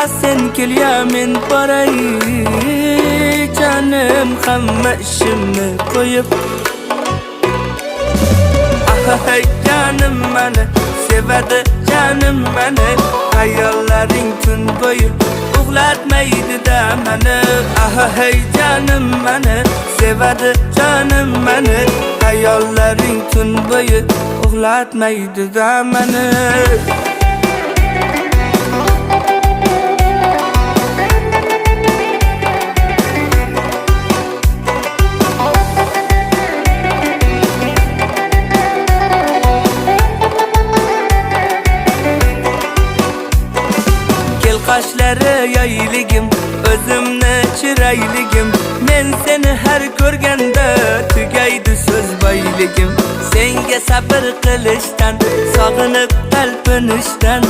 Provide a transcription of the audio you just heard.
sen kelya men boray. Canım hamma ishimni qo'yib. Hey canım meni sevadi, canım meni. Hayollaring tun bo'yi uxlatmaydi-da meni. Hey canım meni sevadi, canım meni. Hayollaring tun bo'yi uxlatmaydi-da meni. Qoshlari yayligim, o'zimni chirayligim. Men seni har ko'rganda tugaydi so'z boyligim. Senga sabr qilishdan, sog'inib talpinishdan